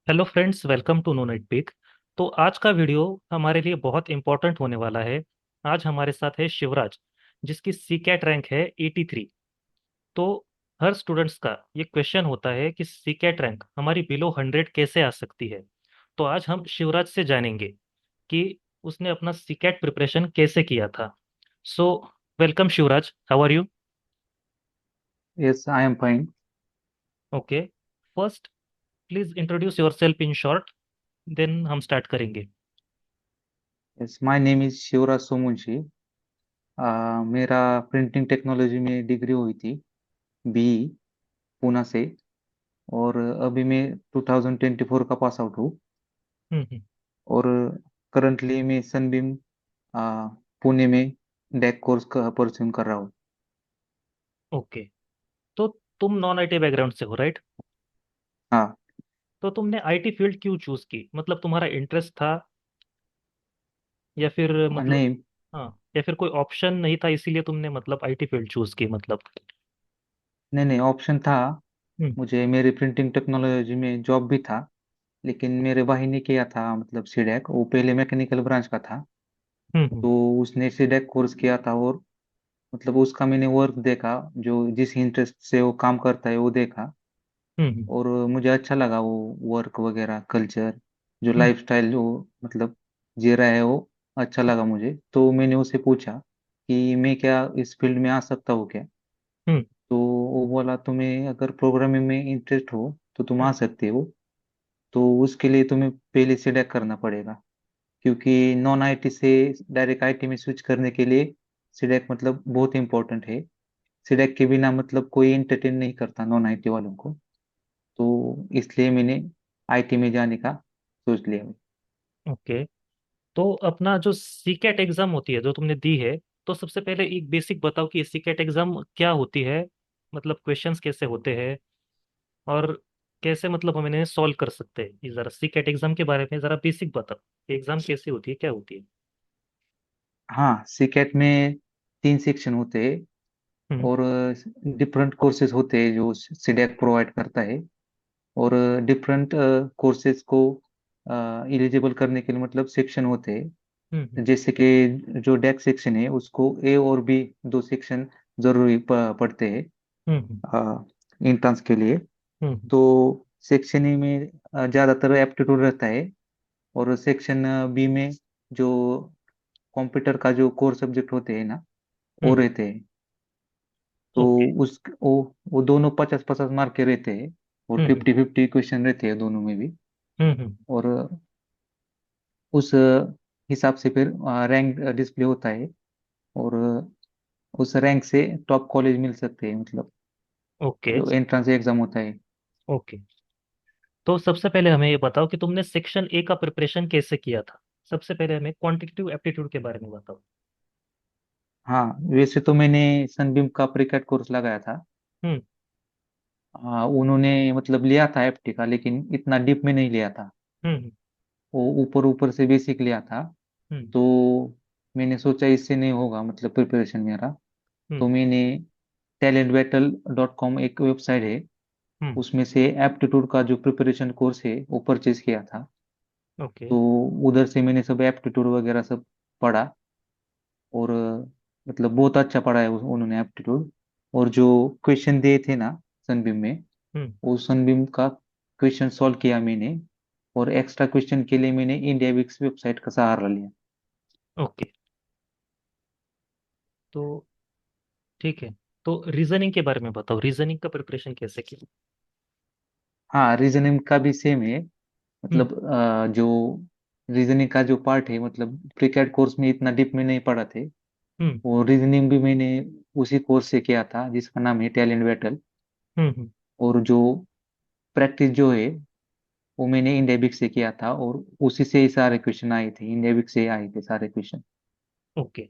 Hello friends, welcome to no night pick. तो आज का वीडियो हमारे लिए बहुत इंपॉर्टेंट होने वाला है। आज हमारे साथ है शिवराज, जिसकी सी कैट रैंक है 83। तो हर स्टूडेंट्स का ये क्वेश्चन होता है कि सी कैट रैंक हमारी बिलो 100 कैसे आ सकती है। तो आज हम शिवराज से जानेंगे कि उसने अपना सी कैट प्रिपरेशन कैसे किया था। So welcome Shivraj, how are you? Yes, I am fine. Okay, first please introduce yourself in short, then हम स्टार्ट करेंगे। Yes, my name is Shivraj Somunshi. मेरा प्रिंटिंग टेक्नोलॉजी में डिग्री हुई थी, बीई पूना से। और अभी मैं 2024 का पास आउट हूँ। हम्म। और करंटली मैं सनबीम पुणे में डेक कोर्स का परस्यू कर रहा हूँ। ओके, तो तुम नॉन आईटी बैकग्राउंड से हो, राइट? हाँ। तो तुमने आईटी फील्ड क्यों चूज की? मतलब तुम्हारा इंटरेस्ट था या फिर मतलब, नहीं, हाँ, या फिर कोई ऑप्शन नहीं था इसीलिए तुमने मतलब आईटी फील्ड चूज की मतलब? नहीं, नहीं, ऑप्शन था। हम्म मुझे मेरी प्रिंटिंग टेक्नोलॉजी में जॉब भी था। लेकिन मेरे भाई ने किया था, मतलब सीडेक, वो पहले मैकेनिकल ब्रांच का था। हम्म तो उसने सीडेक कोर्स किया था, और मतलब उसका मैंने वर्क देखा, जो जिस इंटरेस्ट से वो काम करता है वो देखा। हम्म और मुझे अच्छा लगा वो वर्क वगैरह, कल्चर, जो हम्म लाइफस्टाइल जो मतलब जी रहा है वो अच्छा लगा मुझे। तो मैंने उससे पूछा कि मैं क्या इस फील्ड में आ सकता हूँ क्या। हम्म तो वो बोला, तुम्हें अगर प्रोग्रामिंग में इंटरेस्ट हो तो तुम आ हम्म सकते हो। तो उसके लिए तुम्हें पहले सिलेक्ट करना पड़ेगा, क्योंकि नॉन आईटी से डायरेक्ट आईटी में स्विच करने के लिए सिलेक्ट मतलब बहुत इंपॉर्टेंट है। सिलेक्ट के बिना मतलब कोई एंटरटेन नहीं करता नॉन आईटी वालों को। तो इसलिए मैंने आईटी में जाने का सोच लिया। ओके, तो अपना जो सीकेट एग्जाम होती है जो तुमने दी है, तो सबसे पहले एक बेसिक बताओ कि सीकेट एग्जाम क्या होती है। मतलब क्वेश्चंस कैसे होते हैं और कैसे मतलब हम इन्हें सॉल्व कर सकते हैं। ये जरा सीकेट एग्जाम के बारे में जरा बेसिक बताओ, एग्जाम कैसे होती है, क्या होती है। हाँ, सीकैट में 3 सेक्शन होते हैं। हम्म और डिफरेंट कोर्सेज होते हैं जो सीडेक प्रोवाइड करता है। और डिफरेंट कोर्सेज को एलिजिबल करने के लिए मतलब सेक्शन होते हम्म हैं। जैसे कि जो डेक सेक्शन है उसको ए और बी, 2 सेक्शन जरूरी पड़ते हैं हम्म एंट्रेंस के लिए। हम्म तो सेक्शन ए में ज़्यादातर एप्टीट्यूड रहता है। और सेक्शन बी में जो कंप्यूटर का जो कोर सब्जेक्ट होते हैं ना, वो हम्म रहते हैं। तो ओके। उस वो दोनों 50-50 मार्क के रहते हैं। और हम्म 50-50 क्वेश्चन रहते हैं दोनों में भी। हम्म। और उस हिसाब से फिर रैंक डिस्प्ले होता है। और उस रैंक से टॉप कॉलेज मिल सकते हैं, मतलब ओके जो एंट्रेंस एग्जाम होता है। ओके, तो सबसे पहले हमें ये बताओ कि तुमने सेक्शन ए का प्रिपरेशन कैसे किया था। सबसे पहले हमें क्वांटिटेटिव एप्टीट्यूड के बारे में बताओ। हाँ, वैसे तो मैंने सनबीम का प्रीकैट कोर्स लगाया था। हम्म उन्होंने मतलब लिया था एफटी का, लेकिन इतना डीप में नहीं लिया था। हम्म वो ऊपर ऊपर से बेसिक लिया था। हम्म तो मैंने सोचा इससे नहीं होगा मतलब प्रिपरेशन मेरा। तो हम्म मैंने talentbattle.com एक वेबसाइट है, हम्म उसमें से एप्टीट्यूड का जो प्रिपरेशन कोर्स है वो परचेज किया था। ओके तो उधर से मैंने सब एप्टीट्यूड वगैरह सब पढ़ा। और मतलब बहुत अच्छा पढ़ा है उन्होंने एप्टीट्यूड। और जो क्वेश्चन दिए थे ना सनबीम में, हम्म वो सनबीम का क्वेश्चन सॉल्व किया मैंने। और एक्स्ट्रा क्वेश्चन के लिए मैंने इंडिया विक्स वेबसाइट का सहारा लिया। ओके, तो ठीक है। तो रीजनिंग के बारे में बताओ, रीजनिंग का प्रिपरेशन कैसे किया। हाँ, रीजनिंग का भी सेम है। हम्म मतलब जो रीजनिंग का जो पार्ट है, मतलब प्रीकैट कोर्स में इतना डीप में नहीं पढ़ा थे। हम्म वो रीजनिंग भी मैंने उसी कोर्स से किया था जिसका नाम है टैलेंट बैटल। हम्म। और जो प्रैक्टिस जो है वो मैंने इंडिया विक से किया था, और उसी से ही सारे क्वेश्चन आए थे, इंडिया विक से आए थे सारे क्वेश्चन। ओके,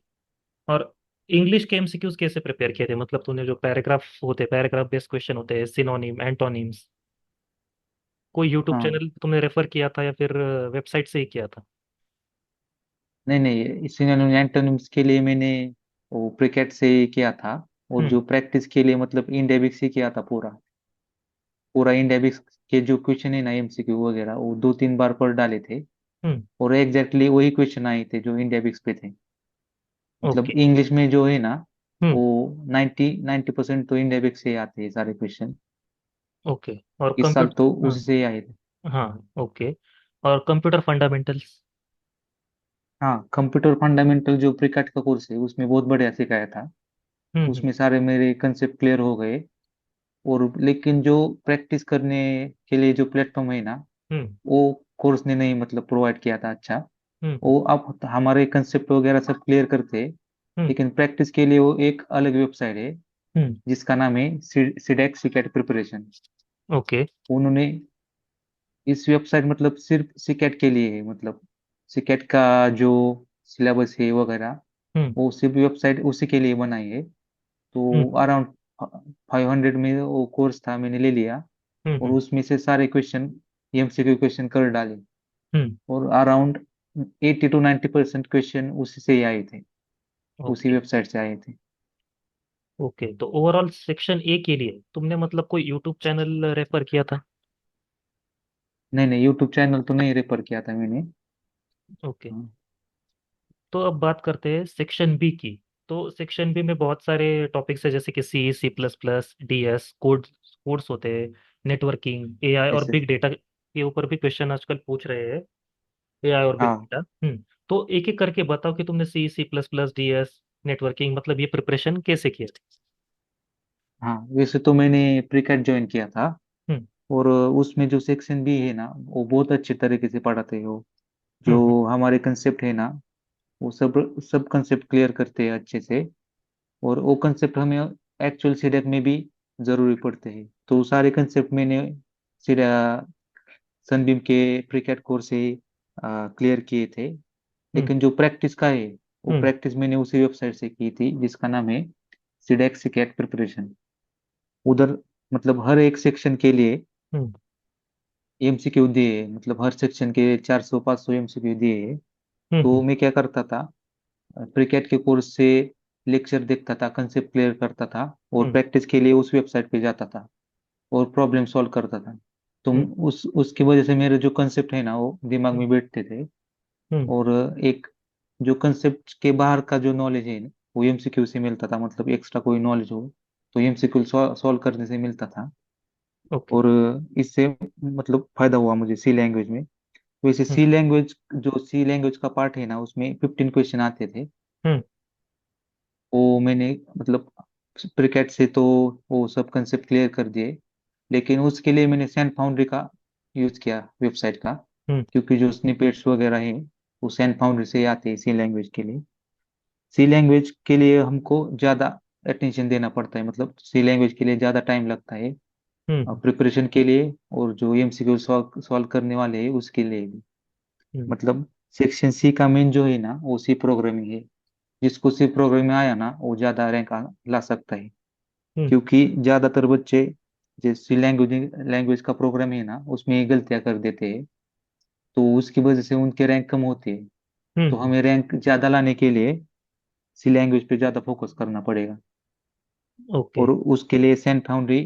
और इंग्लिश के एमसीक्यूज कैसे प्रिपेयर किए थे? मतलब तूने जो पैराग्राफ होते हैं, पैराग्राफ बेस्ड क्वेश्चन होते हैं, सिनोनिम एंटोनिम्स, कोई यूट्यूब हाँ, चैनल तुमने रेफर किया था या फिर वेबसाइट से ही किया था? नहीं, नहीं, सिनोनिम एंटोनिम्स के लिए मैंने वो प्रीकैट से ही किया था। और हम्म जो प्रैक्टिस के लिए मतलब इंडिया विक से किया था पूरा। पूरा इंडिया भी के जो क्वेश्चन है ना एमसीक्यू वगैरह वो 2-3 बार पढ़ डाले थे। हम्म। और एग्जैक्टली वही क्वेश्चन आए थे जो इंडिया बिक्स पे थे। मतलब ओके। इंग्लिश में जो है ना हम्म। वो 90-90% तो इंडिया बिक्स से आते हैं सारे क्वेश्चन। ओके। और इस साल तो कंप्यूटर। उसी से ही आए थे। हाँ। ओके। और कंप्यूटर फंडामेंटल्स। हाँ, कंप्यूटर फंडामेंटल जो प्रीकैट का कोर्स है उसमें बहुत बढ़िया सिखाया था। हम्म। उसमें सारे मेरे कंसेप्ट क्लियर हो गए। और लेकिन जो प्रैक्टिस करने के लिए जो प्लेटफॉर्म है ना हम्म। वो कोर्स ने नहीं मतलब प्रोवाइड किया था अच्छा। हम्म। वो आप हमारे कंसेप्ट वगैरह सब क्लियर करते हैं। हम्म। लेकिन प्रैक्टिस के लिए वो एक अलग वेबसाइट है हम्म। जिसका नाम है सिडेक सिकेट प्रिपरेशन। ओके। उन्होंने इस वेबसाइट मतलब सिर्फ सिकेट के लिए है। मतलब सिकेट का जो सिलेबस है वगैरह हम्म। वो सिर्फ वेबसाइट उसी के लिए बनाई है। हम्म। तो अराउंड 500 में वो कोर्स था, मैंने ले लिया। और हम्म। उसमें से सारे क्वेश्चन एमसीक्यू क्वेश्चन कर डाले। हम्म। और अराउंड 80-90% क्वेश्चन उसी से ही आए थे, उसी ओके। वेबसाइट से आए थे। ओके, तो ओवरऑल सेक्शन ए के लिए तुमने मतलब कोई यूट्यूब चैनल रेफर किया था? नहीं नहीं, यूट्यूब चैनल तो नहीं रेफर किया था मैंने। ओके। हाँ। तो अब बात करते हैं सेक्शन बी की। तो सेक्शन बी में बहुत सारे टॉपिक्स है, जैसे कि C, C plus plus, D S code codes होते हैं, नेटवर्किंग, एआई और ऐसे। बिग डेटा के ऊपर भी क्वेश्चन आजकल पूछ रहे हैं। एआई और बिग हाँ डेटा। तो एक एक करके बताओ कि तुमने C, C plus plus, D S, networking, मतलब ये प्रिपरेशन कैसे किया? हाँ, वैसे तो मैंने प्रीकैट ज्वाइन किया था। हम्म। और उसमें जो सेक्शन बी है ना वो बहुत अच्छे तरीके से पढ़ाते हो। जो हम्म। हमारे कंसेप्ट है ना वो सब सब कंसेप्ट क्लियर करते हैं अच्छे से। और वो कंसेप्ट हमें एक्चुअल सीडेक में भी जरूरी पड़ते हैं। तो सारे कंसेप्ट मैंने सीधा सनबीम के प्रीकैट कोर्स से क्लियर किए थे। हम्म। लेकिन जो प्रैक्टिस का है वो हम्म। प्रैक्टिस मैंने उसी वेबसाइट से की थी जिसका नाम है सीडेक सिकेट प्रिपरेशन। उधर मतलब हर एक सेक्शन के लिए हम्म। एमसीक्यू दिए हैं। मतलब हर सेक्शन के 400-500 एमसीक्यू दिए हैं। तो हम्म। मैं क्या करता था, क्रिकेट के कोर्स से लेक्चर देखता था, कंसेप्ट क्लियर करता था और हम्म। प्रैक्टिस के लिए उस वेबसाइट पे जाता था और प्रॉब्लम सॉल्व करता था। तो हम्म। उस उसकी वजह से मेरे जो कंसेप्ट है ना वो दिमाग हम्म। में बैठते थे। हम्म। और एक जो कंसेप्ट के बाहर का जो नॉलेज है वो एमसीक्यू से मिलता था। मतलब एक्स्ट्रा कोई नॉलेज हो तो एमसीक्यू सॉल्व करने से मिलता था। ओके। और इससे मतलब फायदा हुआ मुझे सी लैंग्वेज में। वैसे हम्म। सी लैंग्वेज जो सी लैंग्वेज का पार्ट है ना उसमें 15 क्वेश्चन आते थे। हम्म। वो मैंने मतलब प्रीकेट से तो वो सब कंसेप्ट क्लियर कर दिए। लेकिन उसके लिए मैंने सैन फाउंड्री का यूज किया, वेबसाइट का। हम्म। क्योंकि जो स्निपेट्स वगैरह हैं वो सैन फाउंड्री से ही आते हैं सी लैंग्वेज के लिए। सी लैंग्वेज के लिए हमको ज़्यादा अटेंशन देना पड़ता है। मतलब सी लैंग्वेज के लिए ज़्यादा टाइम लगता है हम्म। प्रिपरेशन के लिए। और जो एमसीक्यू सॉल्व सॉल्व करने वाले हैं उसके लिए भी। हम्म। मतलब सेक्शन सी का मेन जो है ना वो सी प्रोग्रामिंग है। जिसको सी प्रोग्रामिंग आया ना वो ज़्यादा रैंक ला सकता है। हम्म। क्योंकि ज़्यादातर बच्चे जो सी लैंग्वेज लैंग्वेज का प्रोग्राम है ना उसमें गलतियां कर देते हैं। तो उसकी वजह से उनके रैंक कम होते हैं। तो हम्म। हमें रैंक ज़्यादा लाने के लिए सी लैंग्वेज पे ज़्यादा फोकस करना पड़ेगा। ओके। और उसके लिए सैन फाउंड्री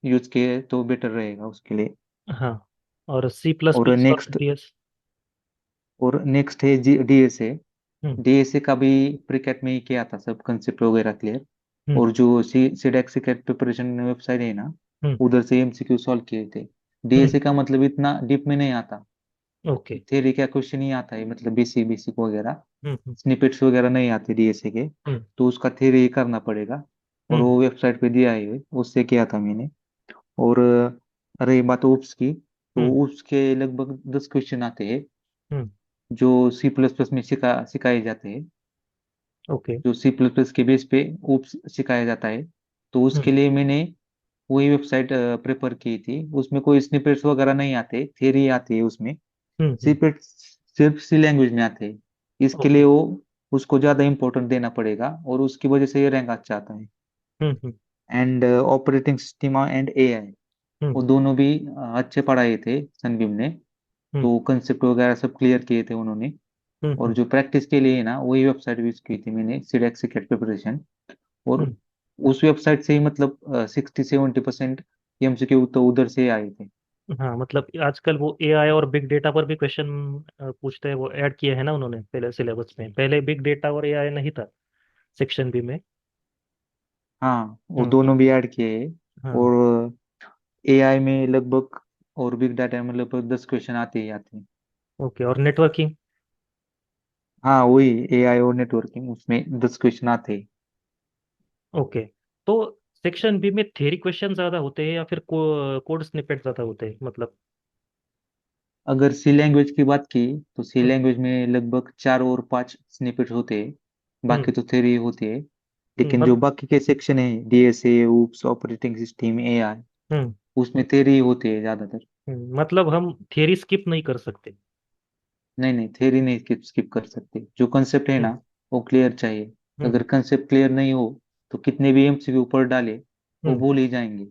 यूज किए तो बेटर रहेगा उसके लिए। हाँ। और सी प्लस और प्लस और नेक्स्ट डी एस? और नेक्स्ट है डीएसए। हम्म। डीएसए का भी क्रिकेट में ही किया था सब कंसेप्ट वगैरह क्लियर। हम्म। और जो सी सीडेक क्रिकेट प्रिपरेशन वेबसाइट है ना हम्म। उधर से एमसीक्यू सॉल्व किए थे। हम्म। डीएसए का मतलब इतना डीप में नहीं आता। ओके। थ्योरी का क्वेश्चन ही आता है, मतलब बेसिक बेसिक वगैरह। हम्म। हम्म। स्निपेट्स वगैरह नहीं आते डीएसए के। हम्म। तो उसका थ्योरी ही करना पड़ेगा। और हम्म। वो वेबसाइट पे दिया है, उससे किया था मैंने। और रही बात ओप्स की, तो हम्म। ओप्स के लगभग 10 क्वेश्चन आते हैं हम्म। जो सी प्लस प्लस में सिखाए जाते हैं। ओके। जो सी प्लस प्लस के बेस पे ओप्स सिखाया जाता है। तो हम्म। उसके लिए मैंने वही वेबसाइट प्रेफर की थी। उसमें कोई स्निपेट्स वगैरह नहीं आते, थियरी आती है उसमें। हम्म। हम्म। स्निपेट्स सिर्फ सी लैंग्वेज में आते हैं। इसके ओके। लिए वो उसको ज्यादा इंपॉर्टेंट देना पड़ेगा और उसकी वजह से ये रैंक अच्छा आता है। हम्म। हम्म। And operating system and AI हम्म। वो दोनों भी अच्छे पढ़ाए थे सनबीम ने। हम्म। तो कंसेप्ट वगैरह सब क्लियर किए थे उन्होंने। हम्म। और जो प्रैक्टिस के लिए ना वही वेबसाइट यूज की थी मैंने, सीडेक सिकेट प्रिपरेशन। और हम्म। उस वेबसाइट से ही मतलब 60-70% एमसीक्यू तो उधर से आए थे। हाँ मतलब आजकल वो एआई और बिग डेटा पर भी क्वेश्चन पूछते हैं, वो ऐड किए हैं ना उन्होंने पहले सिलेबस में। पहले बिग डेटा और एआई नहीं था सेक्शन बी में। हाँ, वो हम्म। दोनों भी ऐड किए हैं। हाँ। और एआई में लगभग और बिग डाटा में लगभग 10 क्वेश्चन आते ही आते हैं। ओके, और नेटवर्किंग? हाँ, वही एआई और नेटवर्किंग, उसमें 10 क्वेश्चन आते हैं। ओके। तो सेक्शन बी में थ्योरी क्वेश्चन ज्यादा होते हैं या फिर कोड स्निपेट ज्यादा होते हैं मतलब? अगर सी लैंग्वेज की बात की तो सी हम्म। लैंग्वेज में लगभग 4 और 5 स्निपेट होते हैं। बाकी हम्म। तो थ्योरी होती है। लेकिन जो मत। बाकी के सेक्शन है, DSA, oops, operating system, AI, हम्म। उसमें थ्योरी होती है ज्यादातर। मतलब हम थियरी स्किप नहीं कर सकते? नहीं नहीं, थ्योरी नहीं स्किप कर सकते। जो कंसेप्ट है ना, हम्म। वो क्लियर चाहिए। हम्म। अगर कंसेप्ट क्लियर नहीं हो तो कितने भी एमसीक्यू ऊपर डाले, वो हम्म। भूल ही जाएंगे।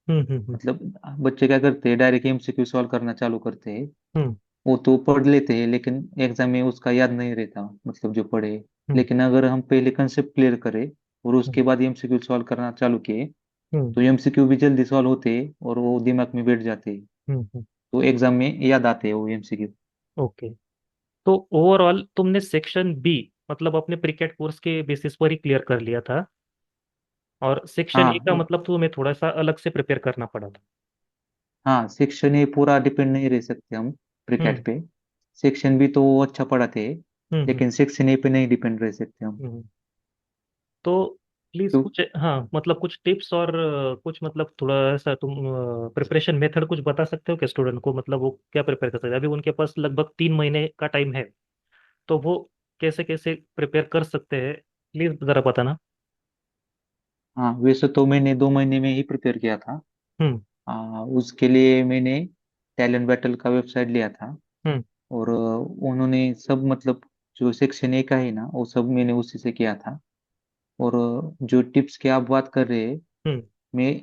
हम्म। हम्म। मतलब बच्चे क्या करते हैं, डायरेक्ट एमसीक्यू सॉल्व करना चालू करते हैं। हम्म। वो तो पढ़ लेते हैं लेकिन एग्जाम में उसका याद नहीं रहता, मतलब जो पढ़े। हम्म। लेकिन अगर हम पहले कंसेप्ट क्लियर करें और हम्म। उसके बाद एमसीक्यू सॉल्व करना चालू किए, हम्म। तो एमसीक्यू भी जल्दी सॉल्व होते हैं और वो दिमाग में बैठ जाते हैं। हम्म। तो एग्जाम में याद आते हैं वो एमसीक्यू। ओके। तो ओवरऑल तुमने सेक्शन बी मतलब अपने प्रीकेट कोर्स के बेसिस पर ही क्लियर कर लिया था, और सेक्शन ए हाँ का मतलब तुम्हें थोड़ा सा अलग से प्रिपेयर करना पड़ा था? हाँ, सेक्शन ए पूरा डिपेंड नहीं रह सकते हम हम्म। क्रिकेट पे। सेक्शन बी तो वो अच्छा पढ़ाते हैं, हम्म। लेकिन सेक्शन ए पे नहीं डिपेंड रह सकते हम। हम्म। तो प्लीज क्यों? कुछ, हाँ मतलब कुछ टिप्स और कुछ मतलब थोड़ा सा तुम प्रिपरेशन मेथड कुछ बता सकते हो क्या स्टूडेंट को? मतलब वो क्या प्रिपेयर कर सकते हैं? अभी उनके पास लगभग 3 महीने का टाइम है, तो वो कैसे कैसे प्रिपेयर कर सकते हैं, प्लीज जरा बताना। हाँ, वैसे तो मैंने 2 महीने में ही प्रिपेयर किया था। हम्म। उसके लिए मैंने टैलेंट बैटल का वेबसाइट लिया था। हम्म। और उन्होंने सब, मतलब जो सेक्शन ए का है ना, वो सब मैंने उसी से किया था। और जो टिप्स की आप बात कर रहे हैं, हम्म। मैं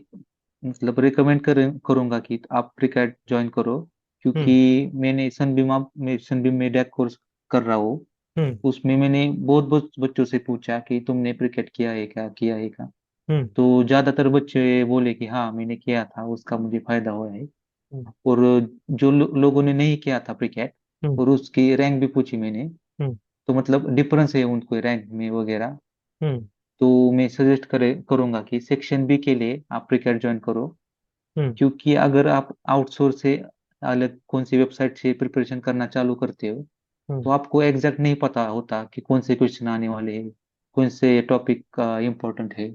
मतलब रिकमेंड करूंगा कि आप क्रिकेट ज्वाइन करो। हम्म। क्योंकि मैं सनबीम में डेक कोर्स कर रहा हूँ। हम्म। उसमें मैंने बहुत बहुत बच्चों से पूछा कि तुमने क्रिकेट किया है क्या। हम्म। तो ज्यादातर बच्चे बोले कि हाँ, मैंने किया था, उसका मुझे फायदा हुआ है। हम्म। और जो लोगों ने नहीं किया था क्रिकेट, हम्म। और उसकी रैंक भी पूछी मैंने, हम्म। तो मतलब डिफरेंस है उनको रैंक में वगैरह। हम्म। तो मैं सजेस्ट करूंगा कि सेक्शन बी के लिए आप क्रिकेट ज्वाइन करो। हम्म। क्योंकि अगर आप आउटसोर्स से अलग कौन सी वेबसाइट से प्रिपरेशन करना चालू करते हो, हम्म। तो आपको एग्जैक्ट नहीं पता होता कि कौन से क्वेश्चन आने वाले हैं, कौन से टॉपिक का इम्पोर्टेंट है।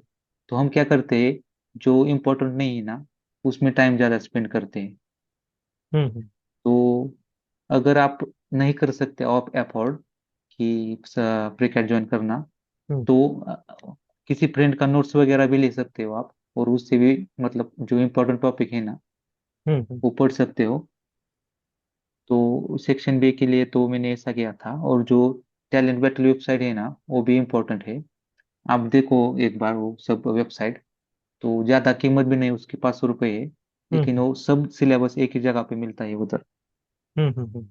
तो हम क्या करते हैं, जो इम्पोर्टेंट नहीं है ना, उसमें टाइम ज़्यादा स्पेंड करते हैं। हम्म। तो अगर आप नहीं कर सकते आप अफोर्ड कि क्रिकेट ज्वाइन करना, हम्म। तो किसी फ्रेंड का नोट्स वगैरह भी ले सकते हो आप, और उससे भी मतलब जो इम्पोर्टेंट टॉपिक है ना, हम्म। हम्म। वो पढ़ सकते हो। तो सेक्शन बी के लिए तो मैंने ऐसा किया था। और जो टैलेंट बैटल वेबसाइट है ना, वो भी इम्पोर्टेंट है। आप देखो एक बार वो सब वेबसाइट। तो ज़्यादा कीमत भी नहीं उसकी, 500 रुपये है। लेकिन हम्म। वो सब सिलेबस एक ही जगह पे मिलता है उधर। हम्म।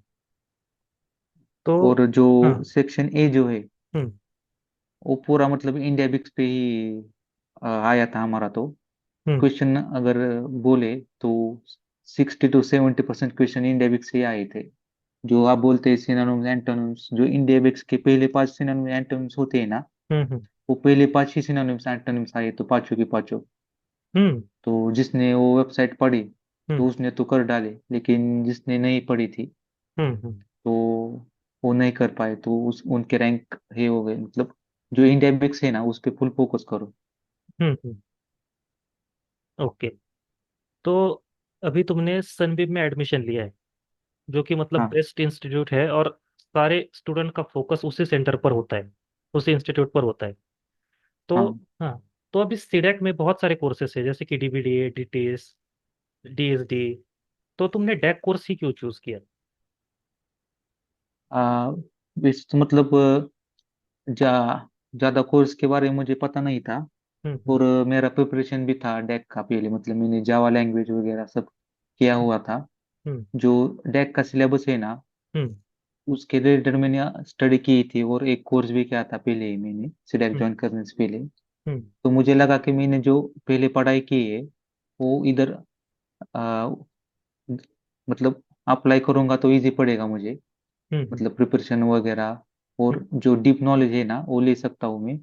तो और जो हाँ। सेक्शन ए जो है, हम्म। वो पूरा मतलब इंडिया बिक्स पे ही आया था हमारा। तो हम्म। क्वेश्चन अगर बोले तो 60 to 70% क्वेश्चन इंडिया बिक्स से ही आए थे। जो आप बोलते हैं सिनोनिम्स एंटोनिम्स, जो इंडिया बिक्स के पहले 5 सिनोनिम्स एंटोनिम्स होते हैं ना, हम्म। हम्म। वो पहले 5 ही सिनोनिम्स एंटोनिम्स आए, तो पांचों के पांचों। हम्म। तो जिसने वो वेबसाइट पढ़ी, हम्म। तो उसने तो कर डाले, लेकिन जिसने नहीं पढ़ी थी, हम्म। तो वो नहीं कर पाए। तो उनके रैंक हे हो गए। मतलब जो इंडिया बिक्स है ना, उस पे फुल फोकस करो। हम्म। ओके। तो अभी तुमने सनबीम में एडमिशन लिया है, जो कि मतलब हाँ बेस्ट इंस्टीट्यूट है, और सारे स्टूडेंट का फोकस उसी सेंटर पर होता है, उसी इंस्टीट्यूट पर होता है। तो हाँ। हाँ, तो अभी सीडेट में बहुत सारे कोर्सेस है, जैसे कि डीबीडीए, डीटीएस, डीएसडी। तो तुमने डेक कोर्स ही क्यों चूज किया? आ, मतलब जा ज्यादा कोर्स के बारे में मुझे पता नहीं था। हम्म। और मेरा प्रिपरेशन भी था डेक का पहले, मतलब मैंने जावा लैंग्वेज वगैरह सब किया हुआ था। हम्म। जो डेक का सिलेबस है ना, हम्म। उसके रिलेटेड मैंने स्टडी की थी। और एक कोर्स भी किया था पहले ही मैंने, सिलेक्ट हम्म। ज्वाइन करने से पहले। हम्म। तो मुझे लगा कि मैंने जो पहले पढ़ाई की है, वो इधर आ, मतलब अप्लाई करूंगा तो इजी पड़ेगा मुझे, हम्म। मतलब प्रिपरेशन वगैरह। हम्म। और जो डीप नॉलेज है ना वो ले सकता हूँ मैं।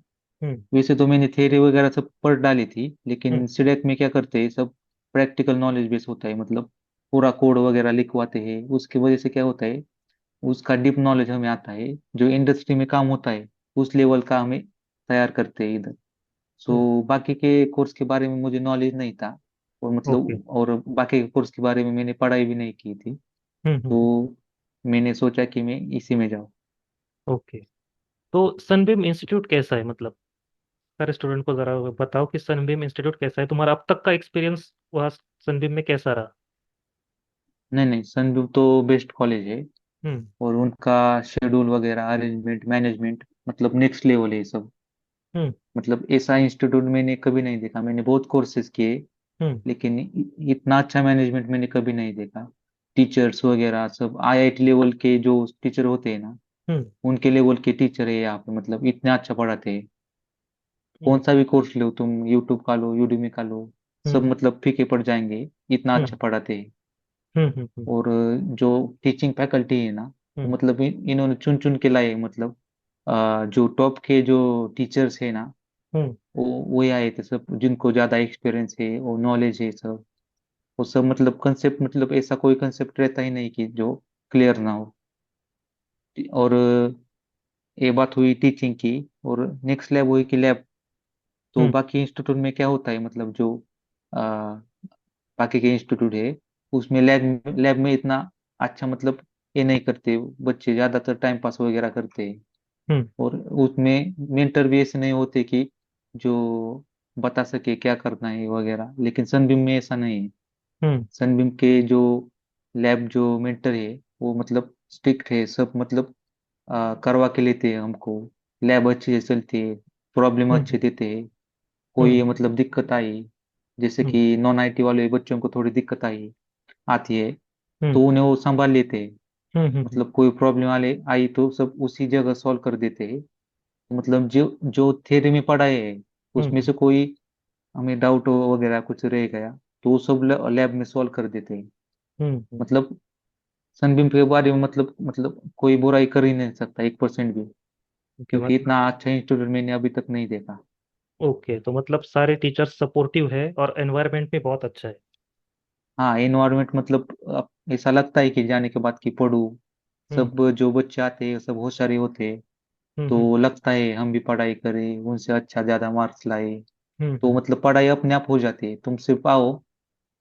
हम्म। वैसे तो मैंने थियरी वगैरह सब पढ़ डाली थी, हम्म। लेकिन सिडेक में क्या करते हैं सब, प्रैक्टिकल नॉलेज बेस होता है, मतलब पूरा कोड वगैरह लिखवाते हैं। उसकी वजह से क्या होता है, उसका डीप नॉलेज हमें आता है, जो इंडस्ट्री में काम होता है उस लेवल का हमें तैयार करते हैं इधर। हम्म। सो बाकी के कोर्स के बारे में मुझे नॉलेज नहीं था, और ओके। मतलब और बाकी के कोर्स के बारे में मैंने पढ़ाई भी नहीं की थी। हम्म। तो मैंने सोचा कि मैं इसी में जाऊँ। ओके। तो सनबीम इंस्टीट्यूट कैसा है, मतलब हर स्टूडेंट को जरा बताओ कि सनबीम इंस्टीट्यूट कैसा है, तुम्हारा अब तक का एक्सपीरियंस वहाँ सनबीम में कैसा रहा? नहीं नहीं, सनबीम तो बेस्ट कॉलेज है, हम्म। और उनका शेड्यूल वगैरह, अरेंजमेंट, मैनेजमेंट, मतलब नेक्स्ट लेवल है ये सब। हम्म। मतलब ऐसा इंस्टीट्यूट मैंने कभी नहीं देखा। मैंने बहुत कोर्सेज किए, हम्म। लेकिन इतना अच्छा मैनेजमेंट मैंने कभी नहीं देखा। टीचर्स वगैरह सब आईआईटी लेवल के जो टीचर होते हैं ना, हम्म। उनके लेवल के टीचर है यहाँ पे, मतलब इतना अच्छा पढ़ाते हैं। कौन हम्म। सा भी कोर्स लो तुम, यूट्यूब का लो, यूडीमी का लो, सब हम्म। मतलब फीके पड़ जाएंगे, इतना हम्म। अच्छा पढ़ाते हैं। हम्म। हम्म। और जो टीचिंग फैकल्टी है ना, वो हम्म। मतलब इन्होंने चुन चुन के लाए, मतलब जो टॉप के जो टीचर्स है ना, हम्म। वो वही आए थे सब, जिनको ज्यादा एक्सपीरियंस है और नॉलेज है सब। वो सब मतलब कंसेप्ट, मतलब ऐसा कोई कंसेप्ट रहता ही नहीं कि जो क्लियर ना हो। और ये बात हुई टीचिंग की। और नेक्स्ट लैब हुई कि लैब, तो हम्म। बाकी इंस्टीट्यूट में क्या होता है, मतलब जो आ, बाकी के इंस्टीट्यूट है उसमें लैब लैब में इतना अच्छा, मतलब ये नहीं करते बच्चे, ज्यादातर टाइम पास वगैरह करते हैं। हम्म। और उसमें मेंटर भी ऐसे नहीं होते कि जो बता सके क्या करना है वगैरह, लेकिन सनबीम में ऐसा नहीं है। हम्म। सनबीम के जो लैब जो मेंटर है वो मतलब स्ट्रिक्ट है सब, मतलब करवा के लेते हैं हमको। लैब अच्छी से चलती है, प्रॉब्लम अच्छे हम्म। देते हैं। हम्म। कोई मतलब दिक्कत आई, जैसे हम्म। कि नॉन आईटी वाले बच्चों को थोड़ी दिक्कत आई आती है, हम्म। तो उन्हें वो संभाल लेते हैं। हम्म। मतलब कोई प्रॉब्लम वाले आई तो सब उसी जगह सॉल्व कर देते हैं। मतलब जो जो थ्योरी में पढ़ाए है उसमें हम्म। से कोई हमें डाउट वगैरह कुछ रह गया, तो वो सब लैब में सॉल्व कर देते हैं। हम्म। मतलब सनबीम के बारे में मतलब कोई बुराई कर ही नहीं सकता 1% भी, ओके क्योंकि मतलब। इतना अच्छा इंस्टीट्यूट मैंने अभी तक नहीं देखा। ओके, तो मतलब सारे टीचर्स सपोर्टिव है और एनवायरनमेंट भी बहुत अच्छा है। हाँ, एनवायरमेंट मतलब ऐसा लगता है कि जाने के बाद कि पढ़ूँ। हम्म। सब जो बच्चे आते हैं सब होशियार होते हैं, हम्म। तो लगता है हम भी पढ़ाई करें, उनसे अच्छा ज्यादा मार्क्स लाए। हम्म। तो मतलब पढ़ाई अपने आप हो जाती है, तुम सिर्फ आओ।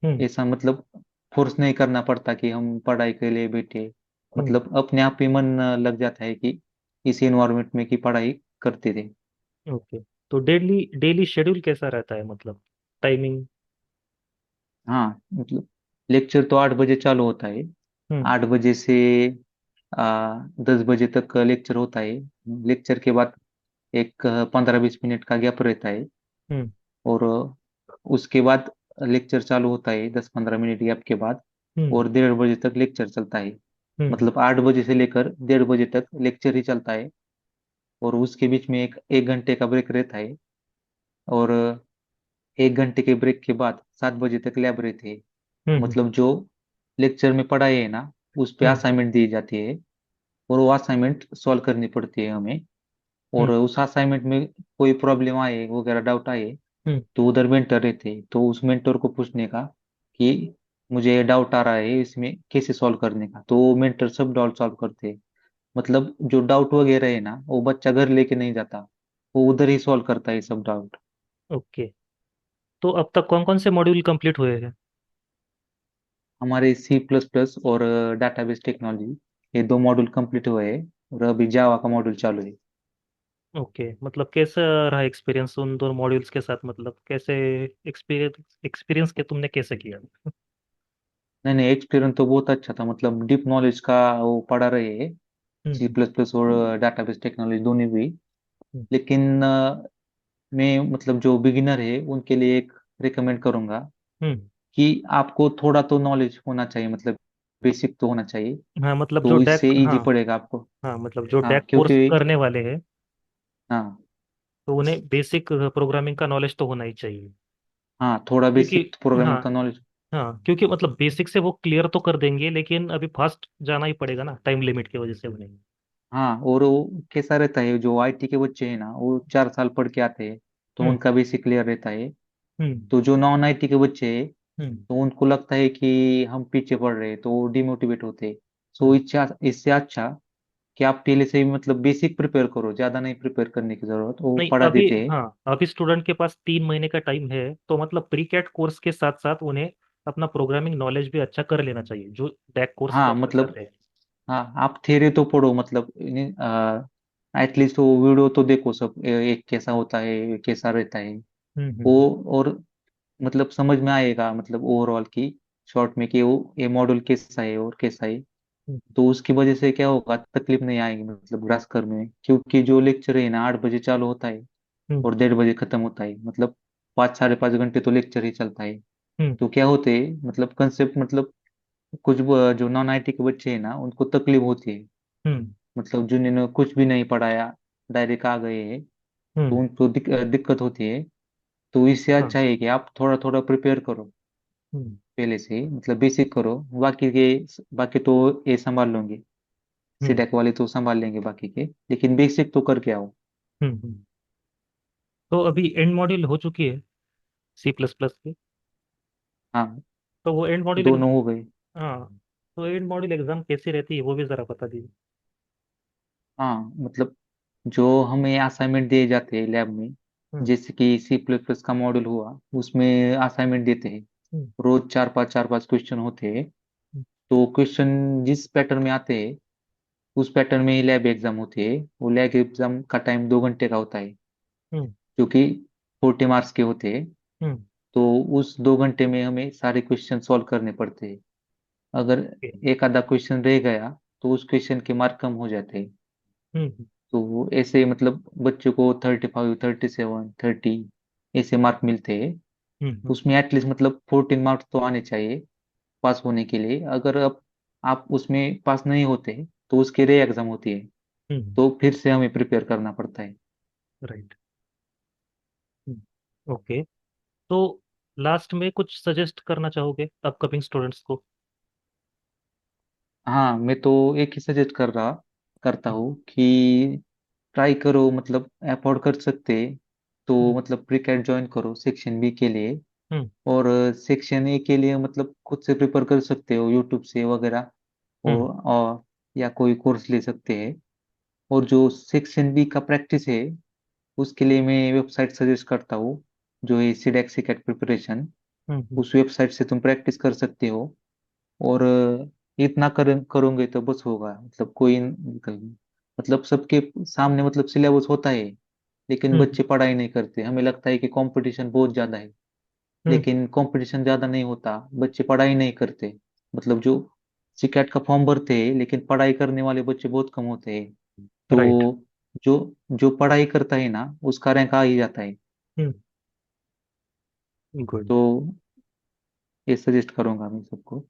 हम्म। ऐसा मतलब फोर्स नहीं करना पड़ता कि हम पढ़ाई के लिए बैठे। हम्म। मतलब अपने आप ही मन लग जाता है कि इस एनवायरनमेंट में की पढ़ाई करते रहे। ओके, तो डेली डेली शेड्यूल कैसा रहता है, मतलब टाइमिंग? हाँ, मतलब लेक्चर तो 8 बजे चालू होता है। हम्म। 8 बजे से 10 बजे तक लेक्चर होता है। लेक्चर के बाद एक 15-20 मिनट का गैप रहता है। हम्म। और उसके बाद लेक्चर चालू होता है 10-15 मिनट गैप के बाद। हम्म। और 1:30 बजे तक लेक्चर चलता है। हम्म। मतलब 8 बजे से लेकर 1:30 बजे तक लेक्चर ही चलता है। और उसके बीच में एक 1 घंटे का ब्रेक रहता है। और 1 घंटे के ब्रेक के बाद 7 बजे तक लैब रहती है। हम्म। मतलब जो लेक्चर में पढ़ाए है ना, उस पे हम्म। असाइनमेंट दी जाती है, और वो असाइनमेंट सॉल्व करनी पड़ती है हमें। और हम्म। उस असाइनमेंट में कोई प्रॉब्लम आए वगैरह, डाउट आए, हम्म। तो उधर मेंटर रहते हैं, तो उस मेंटर को पूछने का कि मुझे डाउट आ रहा है इसमें कैसे सॉल्व करने का, तो वो मेंटर सब डाउट सॉल्व करते हैं। मतलब जो डाउट वगैरह है ना, वो बच्चा घर लेके नहीं जाता, वो उधर ही सॉल्व करता है सब डाउट। ओके, तो अब तक कौन कौन से मॉड्यूल कंप्लीट हुए हैं? हमारे C++ और डाटाबेस टेक्नोलॉजी, ये 2 मॉड्यूल कंप्लीट हुए हैं, और अभी जावा का मॉड्यूल चालू है। ओके, मतलब कैसा रहा एक्सपीरियंस उन दोनों मॉड्यूल्स के साथ, मतलब कैसे एक्सपीरियंस एक्सपीरियंस के तुमने कैसे किया? नहीं नहीं, एक्सपीरियंस तो बहुत अच्छा था, मतलब डीप नॉलेज का वो पढ़ा रहे हैं। सी हम्म। प्लस प्लस और डाटाबेस टेक्नोलॉजी दोनों भी। हम्म। लेकिन मैं मतलब जो बिगिनर है उनके लिए एक रिकमेंड करूंगा हम्म। कि आपको थोड़ा तो नॉलेज होना चाहिए, मतलब बेसिक तो होना चाहिए। हाँ मतलब जो तो डैक, इससे इजी हाँ। पड़ेगा आपको। हाँ मतलब जो हाँ डैक कोर्स क्योंकि करने वाले हैं, हाँ तो उन्हें बेसिक प्रोग्रामिंग का नॉलेज तो होना ही चाहिए। हाँ, थोड़ा क्योंकि बेसिक प्रोग्रामिंग हाँ, का नॉलेज। हाँ क्योंकि मतलब बेसिक से वो क्लियर तो कर देंगे, लेकिन अभी फास्ट जाना ही पड़ेगा ना, टाइम लिमिट की वजह से उन्हें। हाँ, और वो कैसा रहता है, जो आईटी के बच्चे हैं ना, वो 4 साल पढ़ के आते हैं, तो हम्म उनका बेसिक क्लियर रहता है। हम्म तो जो नॉन आईटी के बच्चे हैं, हम्म तो उनको लगता है कि हम पीछे पड़ रहे हैं, तो वो डिमोटिवेट होते हैं। सो हम्म। इच्छा इससे अच्छा कि आप पहले से ही मतलब बेसिक प्रिपेयर करो, ज्यादा नहीं प्रिपेयर करने की जरूरत, वो नहीं पढ़ा अभी, देते हैं। हाँ अभी स्टूडेंट के पास 3 महीने का टाइम है, तो मतलब प्री कैट कोर्स के साथ साथ उन्हें अपना प्रोग्रामिंग नॉलेज भी अच्छा कर लेना चाहिए, जो डैक कोर्स हाँ करना मतलब, चाहते हैं। हाँ आप थियरी तो पढ़ो, मतलब एटलीस्ट वो वीडियो तो देखो सब, एक कैसा होता है, कैसा रहता है वो। हम्म। और मतलब समझ में आएगा, मतलब ओवरऑल की शॉर्ट में, कि वो ये मॉड्यूल कैसा है और कैसा है। हम्म तो उसकी वजह से क्या होगा, तकलीफ नहीं आएगी मतलब ग्रास करने में, क्योंकि जो लेक्चर है ना 8 बजे चालू होता है हम्म और 1:30 बजे खत्म होता है, मतलब 5 साढ़े 5 घंटे तो लेक्चर ही चलता है। हम्म तो क्या होते हैं मतलब कंसेप्ट, मतलब कुछ जो नॉन आईटी के बच्चे हैं ना, उनको तकलीफ होती है, हम्म मतलब जिन्होंने कुछ भी नहीं पढ़ाया, डायरेक्ट आ गए हैं, तो हम्म, उनको दिक्कत होती है। तो इससे हाँ। अच्छा है कि आप थोड़ा थोड़ा प्रिपेयर करो हम्म पहले से ही, मतलब बेसिक करो। बाकी तो ये संभाल लोगे, हम्म सीडेक वाले तो संभाल लेंगे बाकी के, लेकिन बेसिक तो करके आओ। हम्म। तो अभी एंड मॉड्यूल हो चुकी है C++ की। हाँ, तो वो एंड मॉड्यूल, दोनों हो गए। हाँ, तो एंड मॉड्यूल एग्जाम कैसी रहती है वो भी ज़रा बता दीजिए। हाँ मतलब, जो हमें असाइनमेंट दिए जाते हैं लैब में, हम्म जैसे कि C++ का मॉड्यूल हुआ, उसमें असाइनमेंट देते हैं। हम्म रोज चार पांच क्वेश्चन होते हैं। हम्म तो क्वेश्चन जिस पैटर्न में आते हैं, उस पैटर्न में ही लैब एग्जाम होती है। वो लैब एग्जाम का टाइम 2 घंटे का होता है, हम्म जो कि 40 मार्क्स के होते हैं। हम्म, तो उस 2 घंटे में हमें सारे क्वेश्चन सॉल्व करने पड़ते हैं। अगर ओके। एक आधा क्वेश्चन रह गया, तो उस क्वेश्चन के मार्क कम हो जाते हैं। हम्म तो ऐसे मतलब बच्चों को 35 37 30 ऐसे मार्क मिलते हैं। हम्म उसमें एटलीस्ट मतलब 14 मार्क्स तो आने चाहिए पास होने के लिए। अगर आप उसमें पास नहीं होते, तो उसके रे एग्जाम होती है, हम्म। तो फिर से हमें प्रिपेयर करना पड़ता है। राइट। ओके। तो लास्ट में कुछ सजेस्ट करना चाहोगे अपकमिंग स्टूडेंट्स को? हाँ, मैं तो एक ही सजेस्ट करता हम्म हूँ कि ट्राई करो, मतलब अफोर्ड कर सकते तो हम्म मतलब प्री कैट ज्वाइन करो सेक्शन बी के लिए। हम्म और सेक्शन ए के लिए मतलब खुद से प्रिपेयर कर सकते हो यूट्यूब से वगैरह, हम्म और या कोई कोर्स ले सकते हैं। और जो सेक्शन बी का प्रैक्टिस है, उसके लिए मैं वेबसाइट सजेस्ट करता हूँ, जो है सीडेक सीकेट प्रिपरेशन। हम्म उस वेबसाइट से तुम प्रैक्टिस कर सकते हो। और इतना करोगे तो बस होगा, मतलब मतलब सबके सामने मतलब सिलेबस होता है, लेकिन हम्म बच्चे पढ़ाई नहीं करते। हमें लगता है कि कंपटीशन बहुत ज्यादा है, हम्म। लेकिन कंपटीशन ज्यादा नहीं होता, बच्चे पढ़ाई नहीं करते। मतलब जो सीकेट का फॉर्म भरते हैं, लेकिन पढ़ाई करने वाले बच्चे बहुत कम होते हैं। राइट। तो जो जो पढ़ाई करता है ना, उसका रैंक आ ही जाता है। हम्म। गुड। तो ये सजेस्ट करूंगा मैं सबको।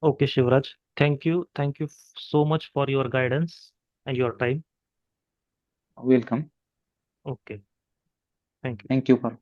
Okay Shivraj, thank you so much for your guidance and your time. Welcome. Okay. Thank you. Thank you for